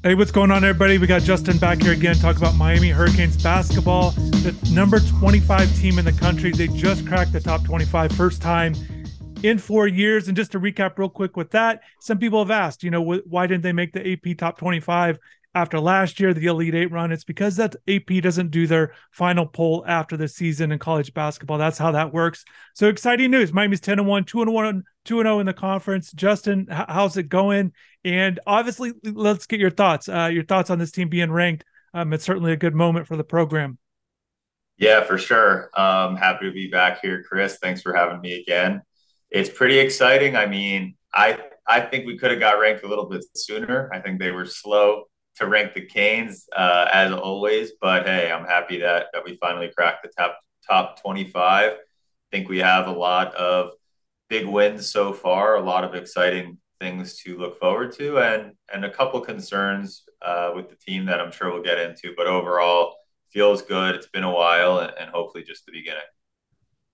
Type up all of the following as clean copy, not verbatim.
Hey, what's going on, everybody? We got Justin back here again, talk about Miami Hurricanes basketball, the number 25 team in the country. They just cracked the top 25 first time in 4 years. And just to recap real quick with that, some people have asked, why didn't they make the AP top 25 after last year, the Elite Eight run? It's because that AP doesn't do their final poll after the season in college basketball. That's how that works. So exciting news. Miami's 10-1, 2-1, 2-0 in the conference. Justin, how's it going? And obviously, let's get your thoughts. Your thoughts on this team being ranked. It's certainly a good moment for the program. Yeah, for sure. Happy to be back here, Chris. Thanks for having me again. It's pretty exciting. I think we could have got ranked a little bit sooner. I think they were slow to rank the Canes, as always. But hey, I'm happy that we finally cracked the top 25. I think we have a lot of big wins so far, a lot of exciting things to look forward to, and a couple concerns with the team that I'm sure we'll get into. But overall, feels good. It's been a while, and hopefully just the beginning.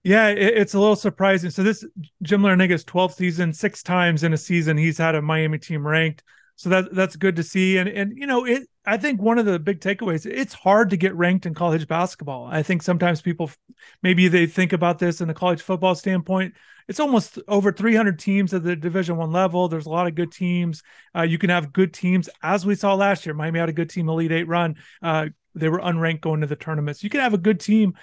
Yeah, it's a little surprising. So this Jim Larinaga's 12th season, six times in a season he's had a Miami team ranked. So that's good to see. And it I think one of the big takeaways, it's hard to get ranked in college basketball. I think sometimes people maybe they think about this in the college football standpoint. It's almost over 300 teams at the Division I level. There's a lot of good teams. You can have good teams, as we saw last year. Miami had a good team Elite Eight run. They were unranked going to the tournaments. You can have a good team.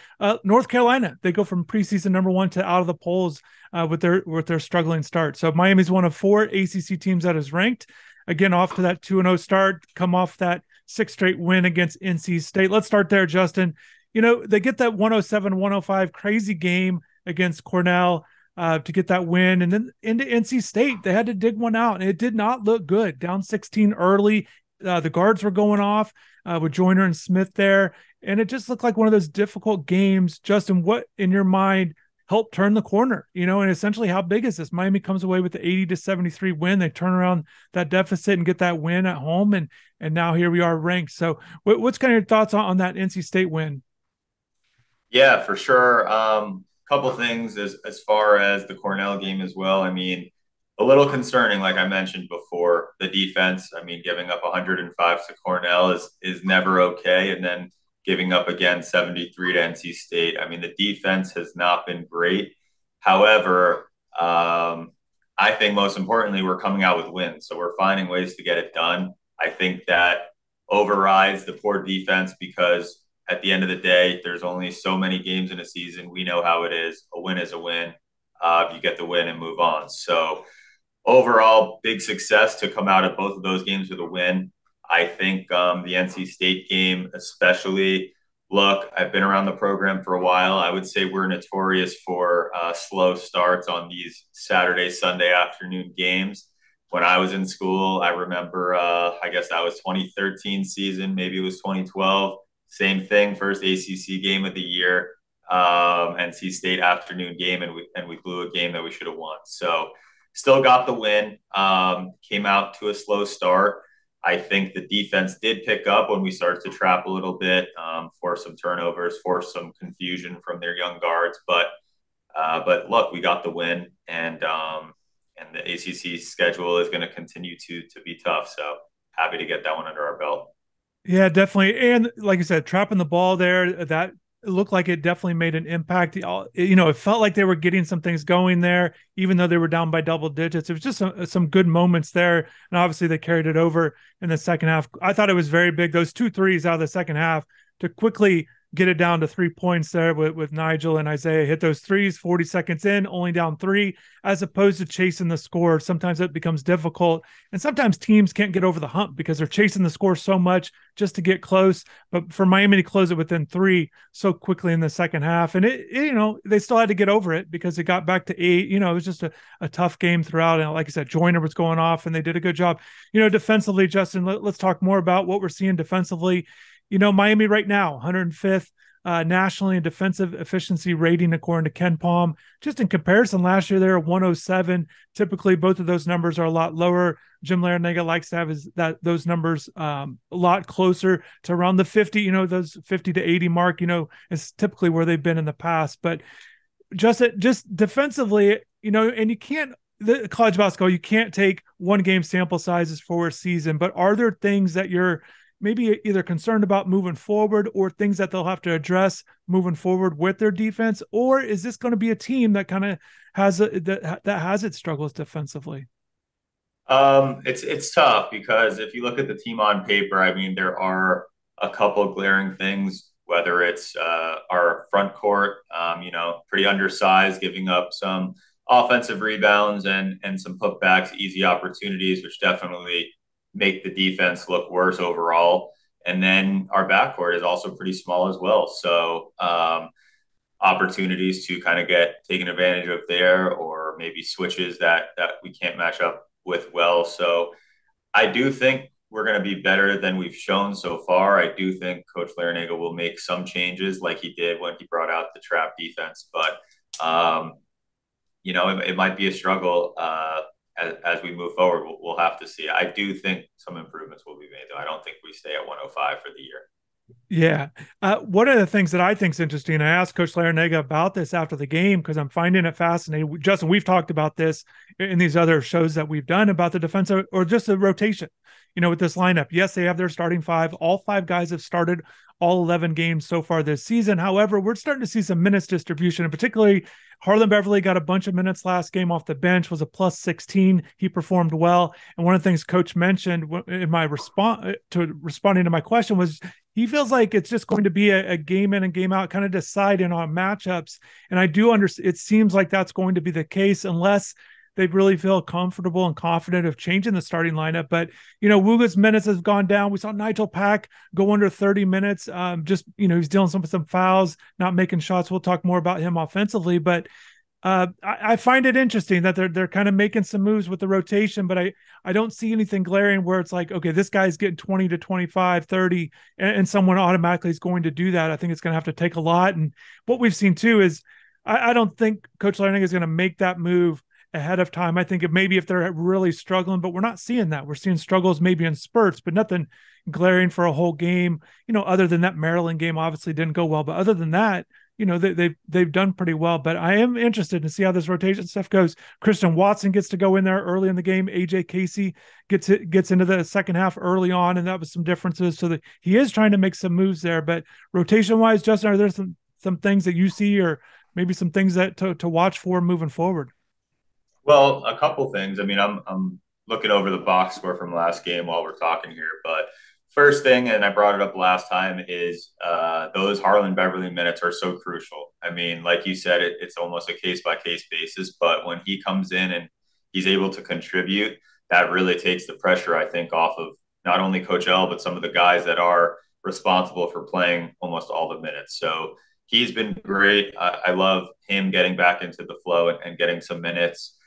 North Carolina, they go from preseason number one to out of the polls with their struggling start. So Miami's one of four ACC teams that is ranked. Again, off to that 2-0 start, come off that sixth straight win against NC State. Let's start there, Justin. They get that 107-105 crazy game against Cornell to get that win. And then into NC State, they had to dig one out. And it did not look good. Down 16 early. The guards were going off with Joyner and Smith there. And it just looked like one of those difficult games. Justin, what in your mind helped turn the corner? And essentially, how big is this? Miami comes away with the 80-73 win. They turn around that deficit and get that win at home. And now here we are ranked. So what's kind of your thoughts on that NC State win? Yeah, for sure. Couple things as far as the Cornell game as well. I mean, a little concerning, like I mentioned before, the defense. I mean, giving up 105 to Cornell is never okay, and then giving up again 73 to NC State. I mean, the defense has not been great. However, I think most importantly, we're coming out with wins, so we're finding ways to get it done. I think that overrides the poor defense because at the end of the day, there's only so many games in a season. We know how it is. A win is a win. You get the win and move on. So overall, big success to come out of both of those games with a win. I think the NC State game, especially. Look, I've been around the program for a while. I would say we're notorious for slow starts on these Saturday, Sunday afternoon games. When I was in school, I remember, I guess that was 2013 season, maybe it was 2012. Same thing, first ACC game of the year, NC State afternoon game, and we blew a game that we should have won. So still got the win. Came out to a slow start. I think the defense did pick up when we started to trap a little bit, force some turnovers, force some confusion from their young guards. But look, we got the win, and the ACC schedule is going to continue to be tough. So happy to get that one under our belt. Yeah, definitely. And like I said, trapping the ball there, that it looked like it definitely made an impact. It felt like they were getting some things going there, even though they were down by double digits. It was just some good moments there. And obviously they carried it over in the second half. I thought it was very big. Those two threes out of the second half to quickly get it down to 3 points there with Nigel and Isaiah hit those threes 40 seconds in, only down three, as opposed to chasing the score. Sometimes it becomes difficult. And sometimes teams can't get over the hump because they're chasing the score so much just to get close. But for Miami to close it within three so quickly in the second half, and they still had to get over it because it got back to eight. It was just a tough game throughout. And like I said, Joyner was going off and they did a good job. Defensively, Justin, let's talk more about what we're seeing defensively. Miami right now, 105th nationally in defensive efficiency rating, according to Ken Palm. Just in comparison, last year they were 107. Typically, both of those numbers are a lot lower. Jim Larinaga likes to have those numbers a lot closer to around the 50, those 50 to 80 mark, is typically where they've been in the past. But just defensively, and you can't the college basketball, you can't take one game sample sizes for a season, but are there things that you're maybe either concerned about moving forward or things that they'll have to address moving forward with their defense? Or is this going to be a team that kind of that has its struggles defensively? It's tough because if you look at the team on paper, I mean, there are a couple glaring things, whether it's our front court, pretty undersized, giving up some offensive rebounds and some putbacks, easy opportunities, which definitely make the defense look worse overall. And then our backcourt is also pretty small as well. So opportunities to kind of get taken advantage of there, or maybe switches that we can't match up with well. So I do think we're going to be better than we've shown so far. I do think Coach Larinaga will make some changes like he did when he brought out the trap defense, but it might be a struggle as we move forward. We'll have to see. I do think some improvements will be made, though. I don't think we stay at 105 for the year. Yeah. One of the things that I think is interesting, I asked Coach Larinaga about this after the game because I'm finding it fascinating. Justin, we've talked about this in these other shows that we've done about the defense or just the rotation, with this lineup. Yes, they have their starting five. All five guys have started all 11 games so far this season. However, we're starting to see some minutes distribution, and particularly Harlan Beverly got a bunch of minutes last game off the bench, was a plus 16. He performed well. And one of the things Coach mentioned in my response to responding to my question was he feels like it's just going to be a game in and game out kind of deciding on matchups. And I do understand it seems like that's going to be the case unless they really feel comfortable and confident of changing the starting lineup. But, Wooga's minutes has gone down. We saw Nigel Pack go under 30 minutes. He's dealing with some fouls, not making shots. We'll talk more about him offensively, but I find it interesting that they're kind of making some moves with the rotation, but I don't see anything glaring where it's like, okay, this guy's getting 20 to 25, 30, and someone automatically is going to do that. I think it's going to have to take a lot. And what we've seen too is I don't think Coach Larinaga is going to make that move ahead of time. I think maybe if they're really struggling, but we're not seeing that. We're seeing struggles maybe in spurts, but nothing glaring for a whole game. Other than that Maryland game obviously didn't go well, but other than that, they've done pretty well. But I am interested to see how this rotation stuff goes. Christian Watson gets to go in there early in the game. AJ Casey gets into the second half early on, and that was some differences. So that he is trying to make some moves there. But rotation wise, Justin, are there some things that you see, or maybe some things that to watch for moving forward? Well, a couple things. I mean, I'm looking over the box score from last game while we're talking here, but first thing, and I brought it up last time, is those Harlan Beverly minutes are so crucial. I mean, like you said, it's almost a case by case basis, but when he comes in and he's able to contribute, that really takes the pressure, I think, off of not only Coach L, but some of the guys that are responsible for playing almost all the minutes. So he's been great. I love him getting back into the flow and getting some minutes.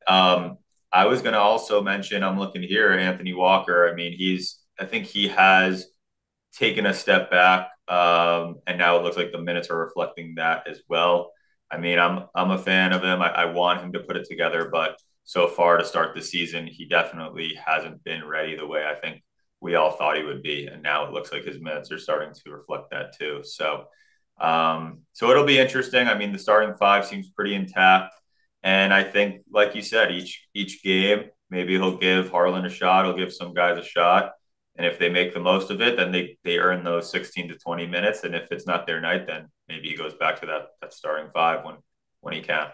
I was going to also mention, I'm looking here, Anthony Walker. I mean, I think he has taken a step back, and now it looks like the minutes are reflecting that as well. I mean, I'm a fan of him. I want him to put it together, but so far to start the season, he definitely hasn't been ready the way I think we all thought he would be, and now it looks like his minutes are starting to reflect that too. So it'll be interesting. I mean, the starting five seems pretty intact. And I think, like you said, each game, maybe he'll give Harlan a shot. He'll give some guys a shot. And if they make the most of it, then they earn those 16 to 20 minutes. And if it's not their night, then maybe he goes back to that starting five when he can.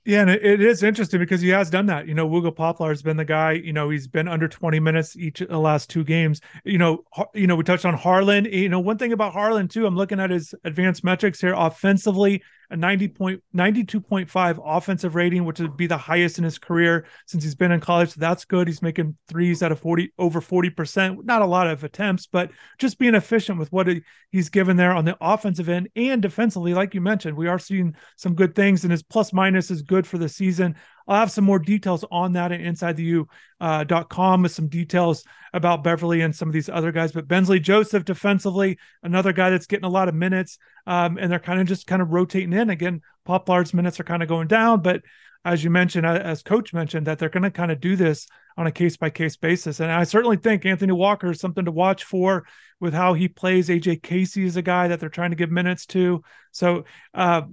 Yeah, and it is interesting because he has done that. Wooga Poplar has been the guy. He's been under 20 minutes each of the last two games. We touched on Harlan. One thing about Harlan too, I'm looking at his advanced metrics here. Offensively, a 92.5 offensive rating, which would be the highest in his career since he's been in college. So that's good. He's making threes out of over 40%. Not a lot of attempts, but just being efficient with what he's given there on the offensive end and defensively. Like you mentioned, we are seeing some good things, and his plus minus is good for the season. I'll have some more details on that at InsideTheU.com with some details about Beverly and some of these other guys. But Bensley Joseph defensively, another guy that's getting a lot of minutes, and they're kind of rotating in. Again, Poplar's minutes are kind of going down, but as you mentioned, as Coach mentioned, that they're going to kind of do this on a case by case basis. And I certainly think Anthony Walker is something to watch for with how he plays. AJ Casey is a guy that they're trying to give minutes to. So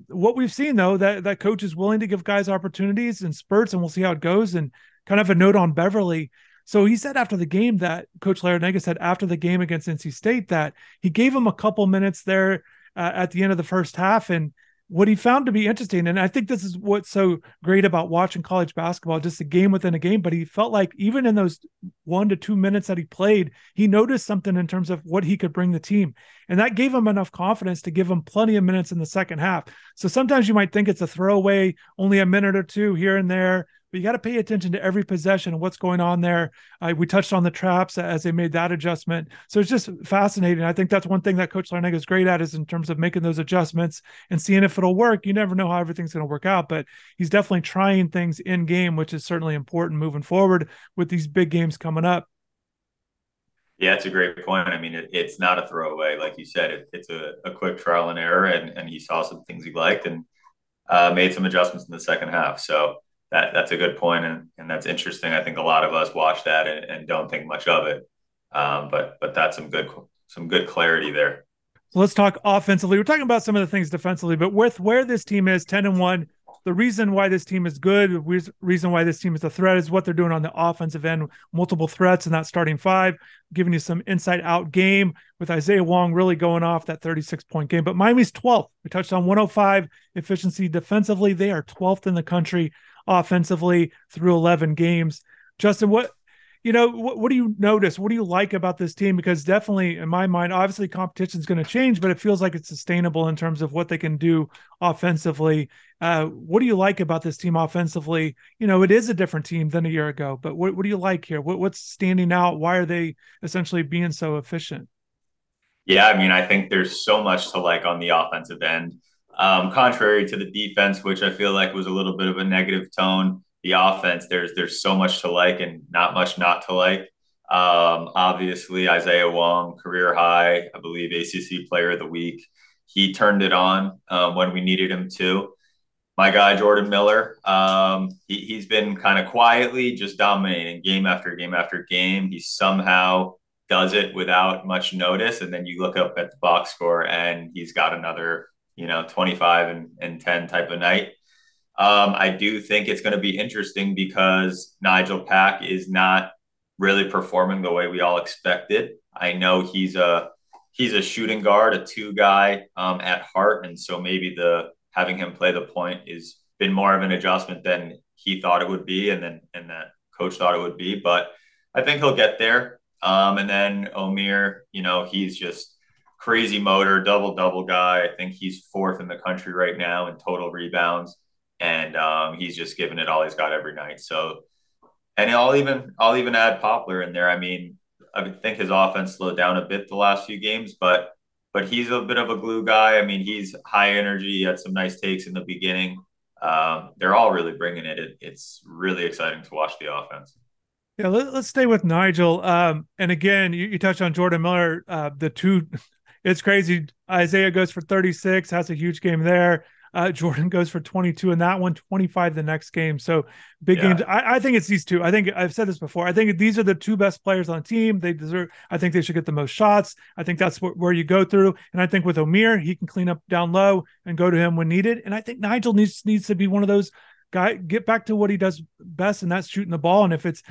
what we've seen though, that Coach is willing to give guys opportunities and spurts, and we'll see how it goes. And kind of a note on Beverly. So he said after the game that Coach Larrañaga said after the game against NC State that he gave him a couple minutes there at the end of the first half. And what he found to be interesting, and I think this is what's so great about watching college basketball, just a game within a game, but he felt like even in those 1 to 2 minutes that he played, he noticed something in terms of what he could bring the team. And that gave him enough confidence to give him plenty of minutes in the second half. So sometimes you might think it's a throwaway, only a minute or two here and there, but you got to pay attention to every possession and what's going on there. We touched on the traps as they made that adjustment. So it's just fascinating. I think that's one thing that Coach Larrañaga is great at, is in terms of making those adjustments and seeing if it'll work. You never know how everything's going to work out, but he's definitely trying things in game, which is certainly important moving forward with these big games coming up. Yeah, it's a great point. I mean, it's not a throwaway. Like you said, it's a quick trial and error, and he saw some things he liked and made some adjustments in the second half. So that's a good point, and that's interesting. I think a lot of us watch that and don't think much of it. But that's some good clarity there. So let's talk offensively. We're talking about some of the things defensively, but with where this team is 10-1, the reason why this team is good, the reason why this team is a threat is what they're doing on the offensive end, multiple threats in that starting five, giving you some inside out game with Isaiah Wong really going off that 36-point game. But Miami's 12th. We touched on 105 efficiency defensively. They are 12th in the country offensively through 11 games. Justin, what do you notice? What do you like about this team? Because definitely in my mind, obviously competition is going to change, but it feels like it's sustainable in terms of what they can do offensively. What do you like about this team offensively? It is a different team than a year ago, but what do you like here? What's standing out? Why are they essentially being so efficient? Yeah, I mean, I think there's so much to like on the offensive end. Contrary to the defense, which I feel like was a little bit of a negative tone, the offense, there's so much to like and not much not to like. Obviously, Isaiah Wong, career high, I believe ACC Player of the Week. He turned it on when we needed him to. My guy Jordan Miller, he's been kind of quietly just dominating game after game after game. He somehow does it without much notice, and then you look up at the box score, and he's got another 25 and 10 type of night. I do think it's going to be interesting because Nigel Pack is not really performing the way we all expected. I know he's a shooting guard, a two guy at heart, and so maybe the having him play the point is been more of an adjustment than he thought it would be, and that coach thought it would be. But I think he'll get there. And then Omier, he's just crazy motor, double guy. I think he's fourth in the country right now in total rebounds, and he's just giving it all he's got every night. So, and I'll even add Poplar in there. I mean, I think his offense slowed down a bit the last few games, but he's a bit of a glue guy. I mean, he's high energy. He had some nice takes in the beginning. They're all really bringing it. It's really exciting to watch the offense. Yeah, let's stay with Nigel. And again, you touched on Jordan Miller. The two, it's crazy. Isaiah goes for 36, has a huge game there. Jordan goes for 22 in that one, 25 the next game. So big games. I think it's these two. I think I've said this before. I think these are the two best players on the team. They deserve, I think they should get the most shots. I think that's where you go through. And I think with Omier, he can clean up down low and go to him when needed. And I think Nigel needs to be one of those get back to what he does best, and that's shooting the ball. And if it's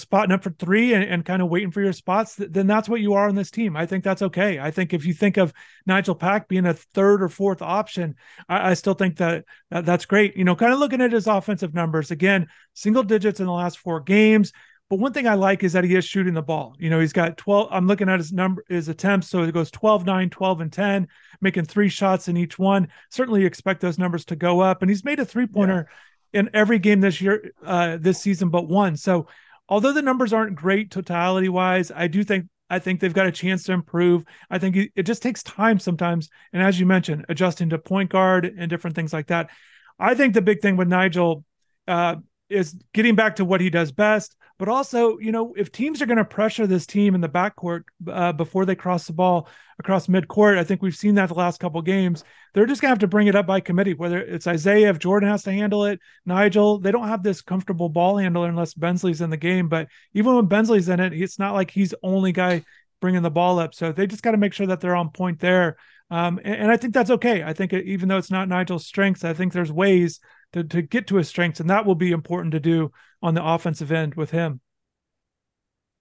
spotting up for three and kind of waiting for your spots, then that's what you are on this team. I think that's okay. I think if you think of Nigel Pack being a third or fourth option, I still think that's great. Kind of looking at his offensive numbers, again, single digits in the last 4 games. But one thing I like is that he is shooting the ball. He's got 12. I'm looking at his attempts. So it goes 12, 9, 12, and 10, making 3 shots in each one. Certainly expect those numbers to go up. And he's made a 3-pointer in every game this year, this season, but one. So although the numbers aren't great totality wise, I think they've got a chance to improve. I think it just takes time sometimes. And as you mentioned, adjusting to point guard and different things like that. I think the big thing with Nigel is getting back to what he does best, but also, if teams are going to pressure this team in the backcourt before they cross the ball across midcourt, I think we've seen that the last couple of games. They're just going to have to bring it up by committee, whether it's Isaiah, if Jordan has to handle it, Nigel. They don't have this comfortable ball handler unless Bensley's in the game. But even when Bensley's in it, it's not like he's the only guy bringing the ball up. So they just got to make sure that they're on point there. And I think that's okay. I think even though it's not Nigel's strengths, I think there's ways to get to his strengths, and that will be important to do on the offensive end with him.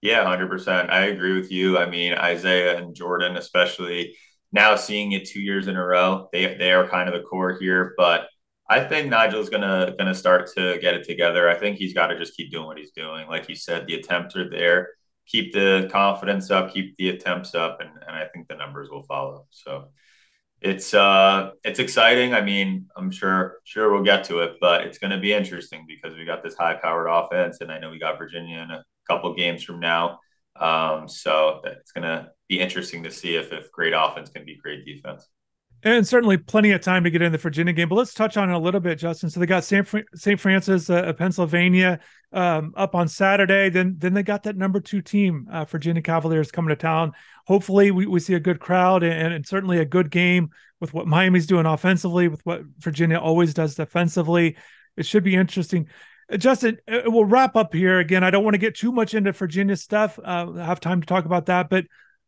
Yeah, 100%. I agree with you. I mean, Isaiah and Jordan, especially now seeing it 2 years in a row, they are kind of the core here. But I think Nigel's gonna start to get it together. I think he's got to just keep doing what he's doing. Like you said, the attempts are there. Keep the confidence up, keep the attempts up, and I think the numbers will follow. So it's exciting. I mean, I'm sure we'll get to it, but it's going to be interesting because we got this high powered offense, and I know we got Virginia in a couple games from now. So it's going to be interesting to see if great offense can be great defense. And certainly plenty of time to get in the Virginia game. But let's touch on it a little bit, Justin. So they got St. Francis, Pennsylvania, up on Saturday. Then they got that number 2 team, Virginia Cavaliers, coming to town. Hopefully we see a good crowd and certainly a good game with what Miami's doing offensively, with what Virginia always does defensively. It should be interesting. Justin, we'll wrap up here. Again, I don't want to get too much into Virginia stuff. I have time to talk about that. But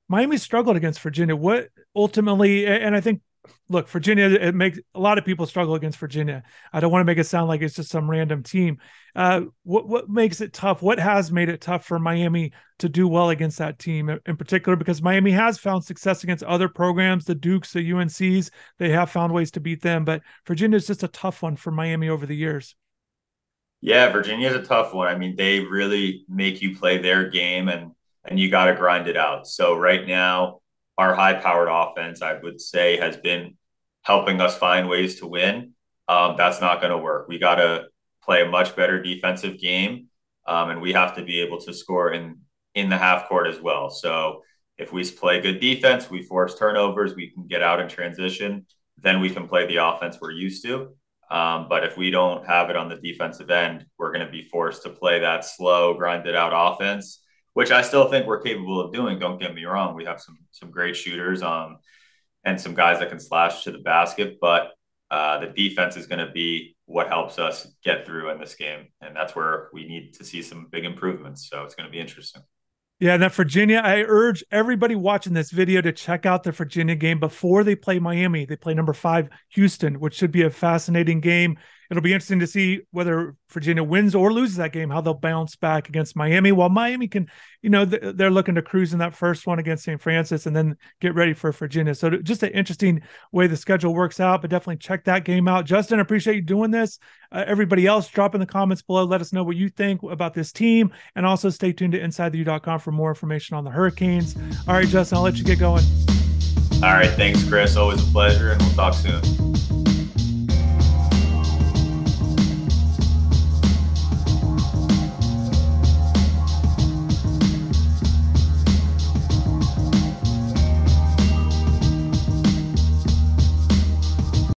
Miami struggled against Virginia. What ultimately, and I think, look, Virginia, it makes a lot of people struggle against Virginia. I don't want to make it sound like it's just some random team. What makes it tough? What has made it tough for Miami to do well against that team in particular? Because Miami has found success against other programs, the Dukes, the UNCs. They have found ways to beat them, but Virginia is just a tough one for Miami over the years. Yeah, Virginia is a tough one. I mean, they really make you play their game, and you got to grind it out. So right now, our high-powered offense, I would say, has been helping us find ways to win. That's not going to work. We got to play a much better defensive game, and we have to be able to score in the half court as well. So if we play good defense, we force turnovers, we can get out in transition, then we can play the offense we're used to. But if we don't have it on the defensive end, we're going to be forced to play that slow, grinded out offense, which I still think we're capable of doing. Don't get me wrong. We have some great shooters and some guys that can slash to the basket, but the defense is going to be what helps us get through in this game. And that's where we need to see some big improvements. So it's going to be interesting. Yeah, and that Virginia, I urge everybody watching this video to check out the Virginia game before they play Miami. They play number 5 Houston, which should be a fascinating game. It'll be interesting to see whether Virginia wins or loses that game, how they'll bounce back against Miami. While Miami can, they're looking to cruise in that first one against St. Francis and then get ready for Virginia. So just an interesting way the schedule works out, but definitely check that game out. Justin, I appreciate you doing this. Everybody else, drop in the comments below. Let us know what you think about this team. And also stay tuned to InsideTheU.com for more information on the Hurricanes. All right, Justin, I'll let you get going. All right. Thanks, Chris. Always a pleasure, and we'll talk soon.